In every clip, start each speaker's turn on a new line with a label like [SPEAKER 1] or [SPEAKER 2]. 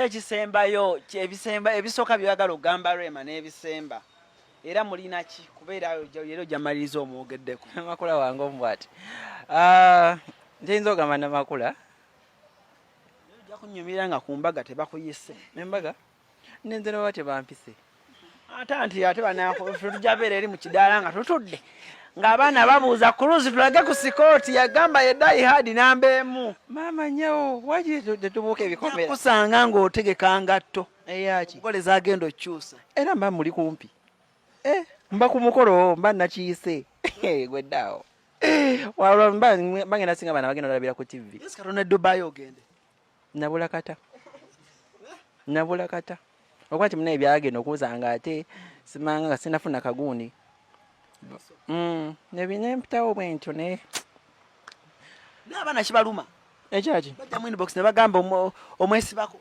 [SPEAKER 1] Ekisembayo ebisemba ebisooka byagala ogamba Rema n'ebisemba era mulina ki kubeera leero jamaliriza omwogeddeko
[SPEAKER 2] Makula wange ombwati ntinza ogamba Namakula
[SPEAKER 1] ojja kunnyumira nga ku mbaga tebakuyise
[SPEAKER 2] embaga nenze noba tebampise
[SPEAKER 1] ate tujja beera eri mu kidaala nga tutudde ng'abaana babuuza ku luzi tulage ku sikooti yagamba yeddayi haadi namba emu
[SPEAKER 2] maama nyawo waki tetubuuka ebikomera
[SPEAKER 1] kusanga ng'otegeka ngatto
[SPEAKER 2] eyaki
[SPEAKER 1] mukole zagenda okyusa
[SPEAKER 2] era mba muli kumpi mba ku mukolo mba nakiyise gweddaawo walwa bagenda singa baana bagenda olabira ku TV
[SPEAKER 1] katonda Dubai ogende
[SPEAKER 2] nabula kata okuba nti muna ebyagenda okuwuzanga ate simanga nga sinafuna kaguuni nebinempitawo bwentyo naye
[SPEAKER 1] n'abaana kibaluma
[SPEAKER 2] ekyaki
[SPEAKER 1] bajja mu inbox ne bagamba omwesibako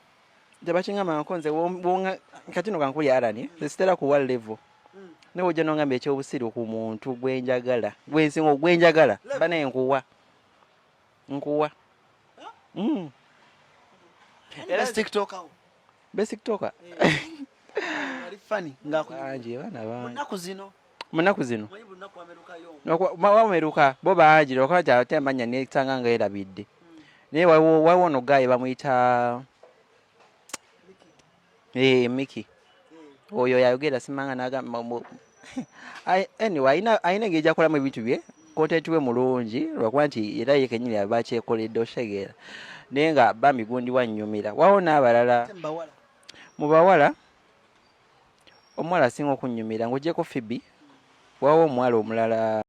[SPEAKER 2] tebakingamba nkonze katino kankuli arani sitera kuwa level ne wojja nongamba ekyobusiru ku muntu gwenjagala gwensinga gwenjagala bana nkuwa
[SPEAKER 1] era tiktokawo
[SPEAKER 2] besiktoka
[SPEAKER 1] ali funny
[SPEAKER 2] ngakuanje bana
[SPEAKER 1] munaku zino
[SPEAKER 2] wameruka bo banjira okaja atembanya netanga nga erabidde naye waliwo ono gaye bamuyita Miki oyo yayogera simanga nagamba anyway ayina ng'ejja kolamu ebintu bye content we mulungi lwakuba nti era ye kenyini abakyekoledde oshegera naye nga bamigundi wannyumira wawo n'abalala mu bawala omuwala asinga okunnyumira ng'ogyeko Phoebe wawo omuwala omulala